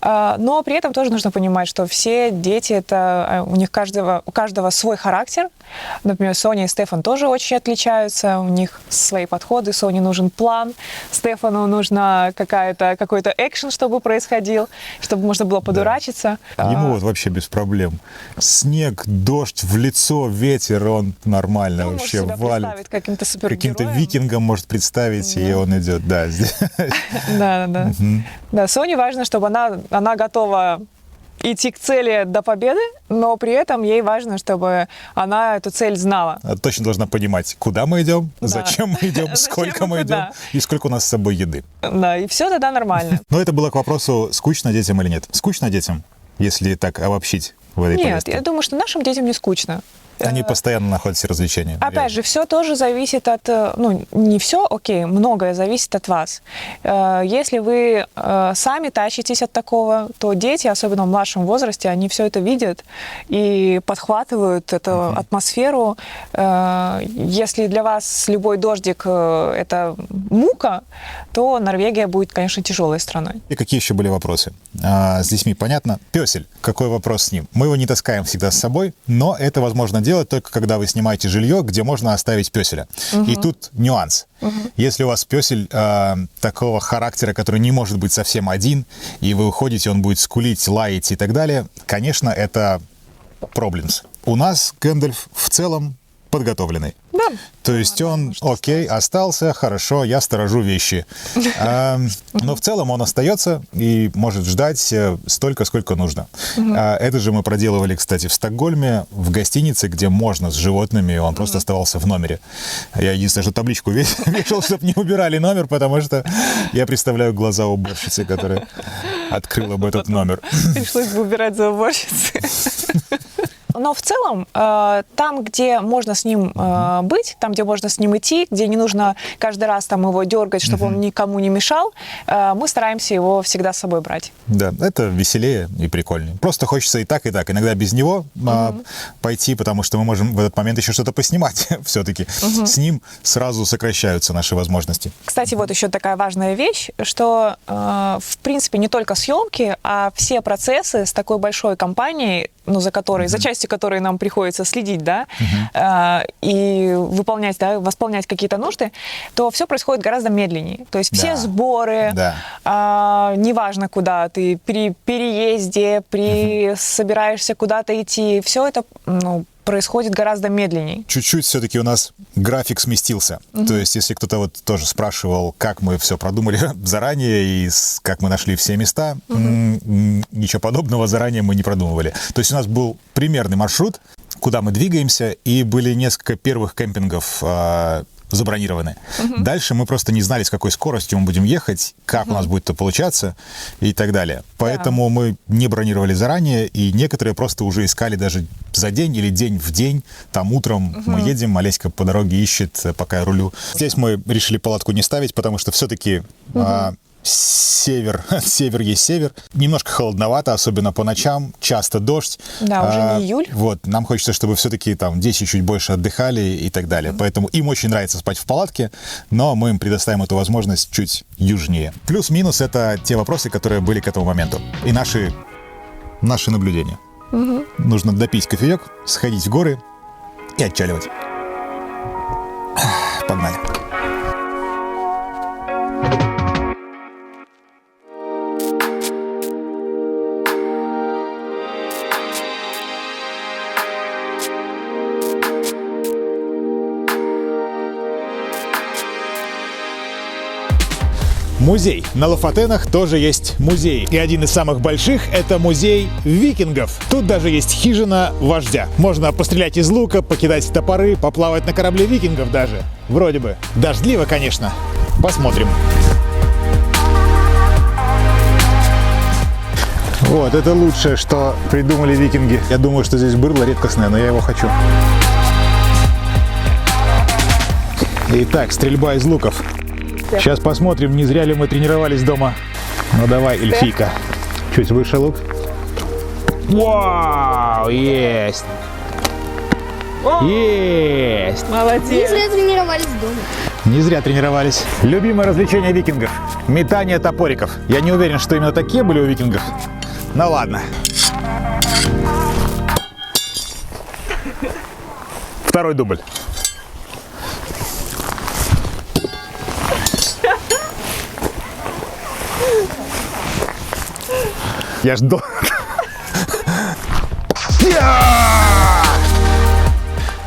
Speaker 6: Но при этом тоже нужно понимать, что все дети, это у них у каждого свой характер. Например, Соня и Стефан тоже очень отличаются, у них свои подходы. Соне нужен план, Стефану нужно какой-то экшен, чтобы происходил, чтобы можно было подурачиться.
Speaker 5: Ему вот вообще без проблем. Снег, дождь в лицо, ветер, он нормально вообще валит. Каким-то викингом может представить, и он идет, да.
Speaker 6: Да. Да, Соне важно, чтобы она готова идти к цели до победы, но при этом ей важно, чтобы она эту цель знала.
Speaker 5: Точно должна понимать, куда мы идем, зачем мы идем, сколько мы идем и сколько у нас с собой еды.
Speaker 6: Да, и все тогда нормально.
Speaker 5: Но это было к вопросу, скучно детям или нет. Скучно детям, если так обобщить в этой поездке?
Speaker 6: Нет, я думаю, что нашим детям не скучно.
Speaker 5: Они постоянно находят все развлечения.
Speaker 6: Опять же, все тоже зависит от... Ну, не все, окей, многое зависит от вас. Если вы сами тащитесь от такого, то дети, особенно в младшем возрасте, они все это видят и подхватывают эту атмосферу. Если для вас любой дождик — это мука, то Норвегия будет, конечно, тяжелой страной.
Speaker 5: И какие еще были вопросы? С детьми понятно. Пёсель. Какой вопрос с ним? Мы его не таскаем всегда с собой, но это возможно делать только когда вы снимаете жилье, где можно оставить пёселя. И тут нюанс. Если у вас пёсель такого характера, который не может быть совсем один, и вы уходите, он будет скулить, лаять и так далее, конечно, это проблемс. У нас Гэндальф в целом подготовленный.
Speaker 6: Да.
Speaker 5: То есть он, окей, остался, хорошо, я сторожу вещи. Но в целом он остается и может ждать столько, сколько нужно. Это же мы проделывали, кстати, в Стокгольме, в гостинице, где можно с животными, он просто оставался в номере. Я единственное, что табличку вешал, чтобы не убирали номер, потому что я представляю глаза уборщицы, которая открыла бы этот номер.
Speaker 6: Пришлось бы убирать за уборщицей. Но в целом, там, где можно с ним быть, там, где можно с ним идти, где не нужно каждый раз там его дергать, чтобы он никому не мешал, мы стараемся его всегда с собой брать.
Speaker 5: Да, это веселее и прикольнее. Просто хочется и так, и так. Иногда без него пойти, потому что мы можем в этот момент еще что-то поснимать все-таки. С ним сразу сокращаются наши возможности.
Speaker 6: Кстати, вот еще такая важная вещь, что, в принципе, не только съемки, а все процессы с такой большой компанией, ну, за части которой нам приходится следить, да, и выполнять, да, восполнять какие-то нужды, то все происходит гораздо медленнее. То есть все сборы, неважно куда ты, при переезде, собираешься куда-то идти, все это, ну, происходит гораздо медленнее.
Speaker 5: Чуть-чуть все-таки у нас график сместился. То есть, если кто-то вот тоже спрашивал, как мы все продумали заранее и как мы нашли все места, ничего подобного заранее мы не продумывали. То есть у нас был примерный маршрут, куда мы двигаемся, и были несколько первых кемпингов забронированы. Дальше мы просто не знали, с какой скоростью мы будем ехать, как у нас будет это получаться и так далее. Поэтому мы не бронировали заранее, и некоторые просто уже искали даже за день или день в день. Там утром мы едем, Олеська по дороге ищет, пока я рулю. Здесь мы решили палатку не ставить, потому что все-таки север есть север. Немножко холодновато, особенно по ночам, часто дождь.
Speaker 6: Да, уже не июль.
Speaker 5: Вот, нам хочется, чтобы все-таки там дети чуть больше отдыхали и так далее. Поэтому им очень нравится спать в палатке, но мы им предоставим эту возможность чуть южнее. Плюс-минус это те вопросы, которые были к этому моменту. И наши наблюдения. Нужно допить кофеек, сходить в горы и отчаливать. Погнали. Музей. На Лафатенах тоже есть музей. И один из самых больших — это музей викингов. Тут даже есть хижина вождя. Можно пострелять из лука, покидать топоры, поплавать на корабле викингов даже. Вроде бы. Дождливо, конечно. Посмотрим. Вот, это лучшее, что придумали викинги. Я думаю, что здесь бырло редкостное, но я его хочу. Итак, стрельба из луков. Сейчас посмотрим, не зря ли мы тренировались дома. Ну давай, эльфийка. Чуть выше лук. Вау, есть! Есть!
Speaker 6: Молодец!
Speaker 4: Не зря тренировались дома.
Speaker 5: Не зря тренировались. Любимое развлечение викингов. Метание топориков. Я не уверен, что именно такие были у викингов. Ну ладно. Второй дубль. Я жду.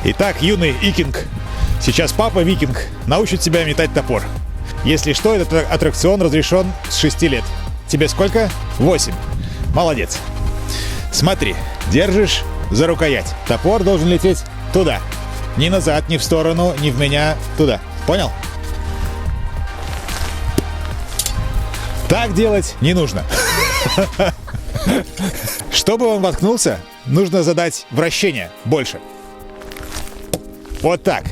Speaker 5: Итак, юный викинг. Сейчас папа викинг научит тебя метать топор. Если что, этот аттракцион разрешен с 6 лет. Тебе сколько? 8. Молодец. Смотри, держишь за рукоять. Топор должен лететь туда. Ни назад, ни в сторону, ни в меня. Туда. Понял? Так делать не нужно. Чтобы он воткнулся, нужно задать вращение больше. Вот так.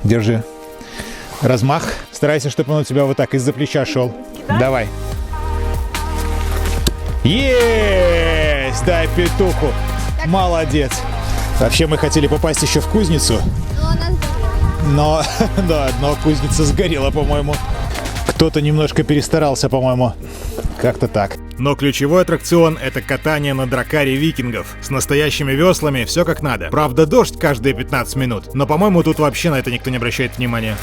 Speaker 5: Держи. Размах. Старайся, чтобы он у тебя вот так из-за плеча шел. Давай. Есть! Дай петуху. Молодец. Вообще мы хотели попасть еще в кузницу. Но, да, но кузница сгорела, по-моему. Кто-то немножко перестарался, по-моему. Как-то так.
Speaker 1: Но ключевой аттракцион — это катание на дракаре викингов. С настоящими веслами все как надо. Правда, дождь каждые 15 минут, но, по-моему, тут вообще на это никто не обращает внимания.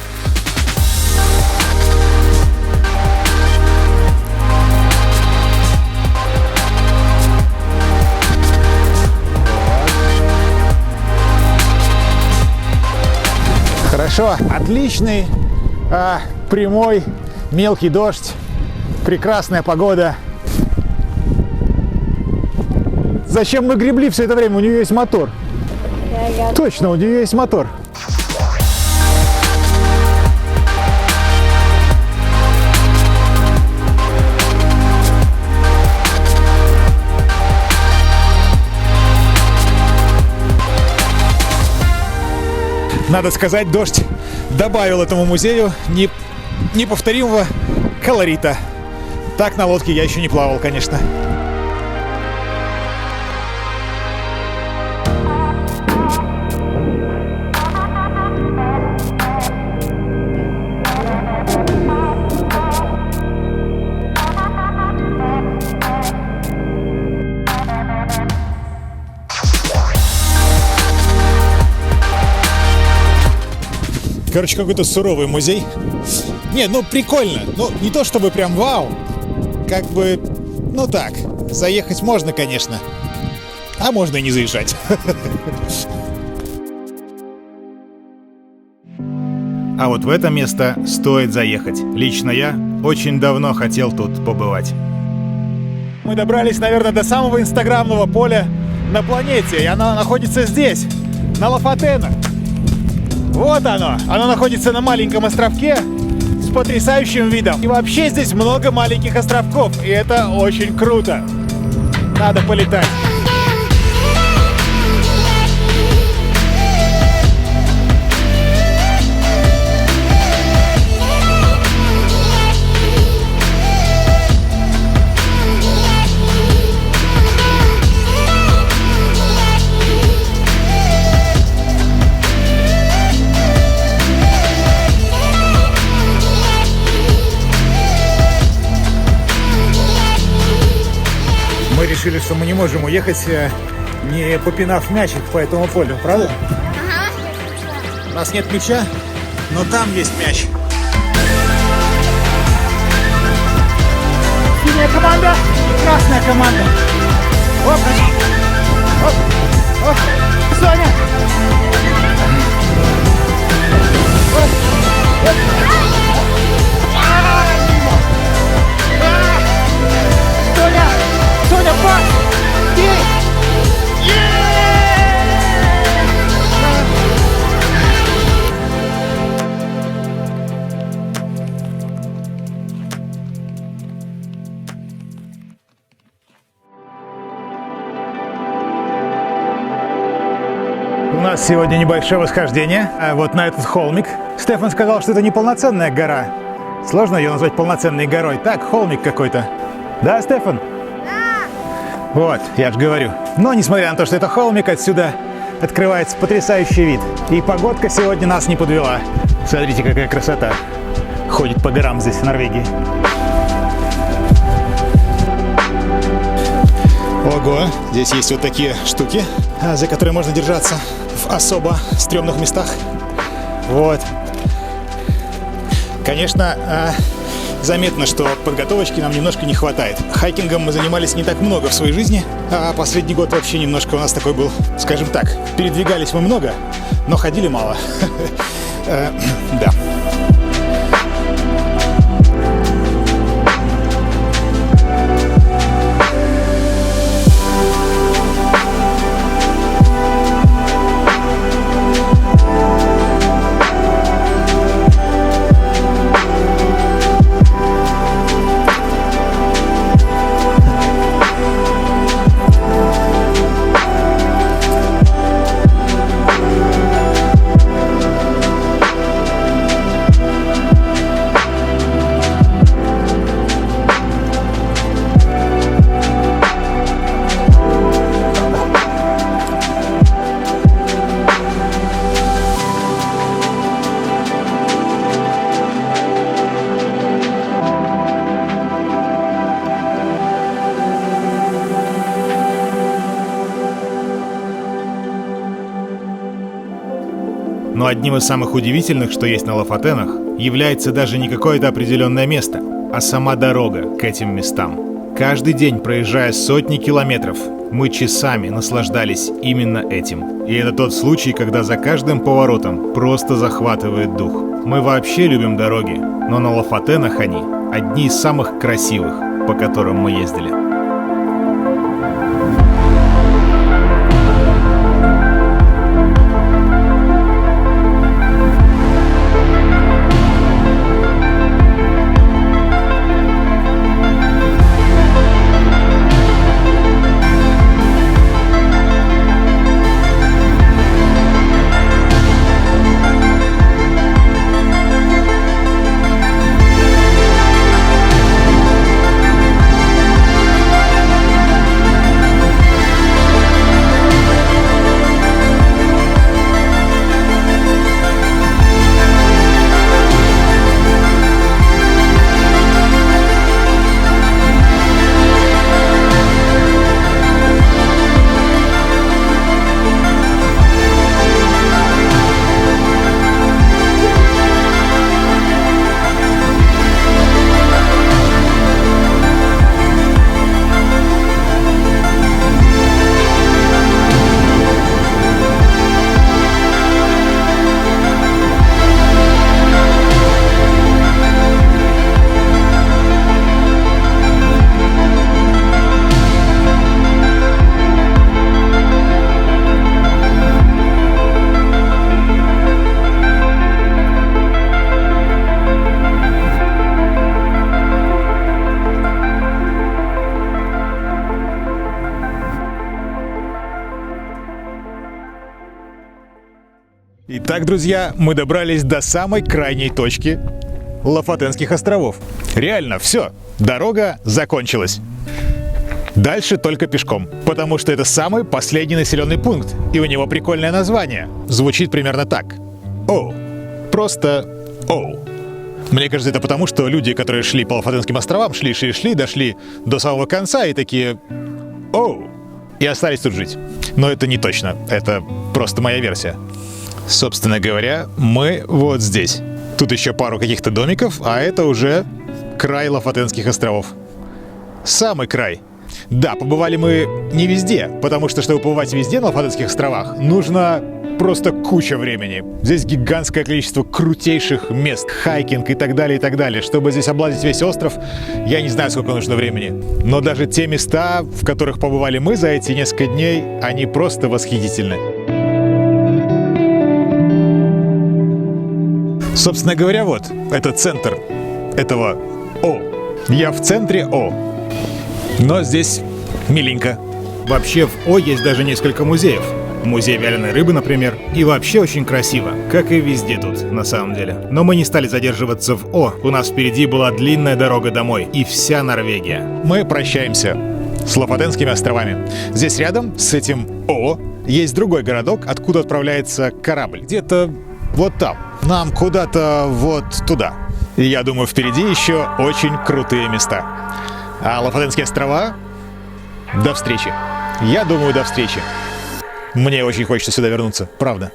Speaker 5: Хорошо, отличный, прямой, мелкий дождь, прекрасная погода. Зачем мы гребли все это время? У нее есть мотор. Точно, у нее есть мотор. Надо сказать, дождь добавил этому музею неповторимого колорита. Так на лодке я еще не плавал, конечно. Короче, какой-то суровый музей. Не, ну прикольно. Ну, не то чтобы прям вау. Как бы, ну так. Заехать можно, конечно. А можно и не заезжать.
Speaker 1: А вот в это место стоит заехать. Лично я очень давно хотел тут побывать.
Speaker 5: Мы добрались, наверное, до самого инстаграмного поля на планете. И оно находится здесь, на Лафатенах. Вот оно! Оно находится на маленьком островке с потрясающим видом. И вообще здесь много маленьких островков, и это очень круто. Надо полетать. Мы решили, что мы не можем уехать, не попинав мячик по этому полю, правда? У нас нет мяча, но там есть мяч. Синяя команда, красная команда. Оп, оп, оп. Соня! Оп, оп. Соня! Соня, пас! У нас сегодня небольшое восхождение вот на этот холмик. Стефан сказал, что это не полноценная гора. Сложно ее назвать полноценной горой. Так, холмик какой-то. Да, Стефан? Вот, я же говорю. Но несмотря на то, что это холмик, отсюда открывается потрясающий вид. И погодка сегодня нас не подвела. Смотрите, какая красота ходит по горам здесь, в Норвегии. Ого, здесь есть вот такие штуки, за которые можно держаться в особо стрёмных местах. Вот. Конечно, заметно, что подготовочки нам немножко не хватает. Хайкингом мы занимались не так много в своей жизни, а последний год вообще немножко у нас такой был, скажем так, передвигались мы много, но ходили мало. Да.
Speaker 1: Но одним из самых удивительных, что есть на Лафатенах, является даже не какое-то определенное место, а сама дорога к этим местам. Каждый день, проезжая сотни километров, мы часами наслаждались именно этим. И это тот случай, когда за каждым поворотом просто захватывает дух. Мы вообще любим дороги, но на Лафатенах они одни из самых красивых, по которым мы ездили.
Speaker 5: Итак, друзья, мы добрались до самой крайней точки Лафатенских островов. Реально, все, дорога закончилась. Дальше только пешком, потому что это самый последний населенный пункт, и у него прикольное название. Звучит примерно так. Оу. Просто Оу. Мне кажется, это потому, что люди, которые шли по Лафатенским островам, шли, дошли до самого конца и такие Оу. И остались тут жить. Но это не точно, это просто моя версия. Собственно говоря, мы вот здесь. Тут еще пару каких-то домиков, а это уже край Лафатенских островов. Самый край. Да, побывали мы не везде, потому что, чтобы побывать везде на Лафатенских островах, нужно просто куча времени. Здесь гигантское количество крутейших мест, хайкинг и так далее, и так далее. Чтобы здесь облазить весь остров, я не знаю, сколько нужно времени. Но даже те места, в которых побывали мы за эти несколько дней, они просто восхитительны. Собственно говоря, вот, это центр этого О. Я в центре О. Но здесь миленько.
Speaker 1: Вообще в О есть даже несколько музеев. Музей вяленой рыбы, например. И вообще очень красиво, как и везде тут, на самом деле. Но мы не стали задерживаться в О. У нас впереди была длинная дорога домой. И вся Норвегия.
Speaker 5: Мы прощаемся с Лафатенскими островами. Здесь рядом с этим О есть другой городок, откуда отправляется корабль. Где-то вот там. Нам куда-то вот туда. И я думаю, впереди еще очень крутые места. А Лафатенские острова? До встречи. Я думаю, до встречи. Мне очень хочется сюда вернуться, правда.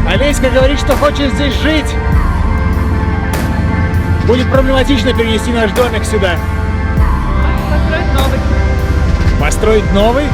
Speaker 2: Олеська говорит, что хочет здесь жить. Будет проблематично перенести наш домик сюда.
Speaker 6: Построить новый.
Speaker 2: Построить новый?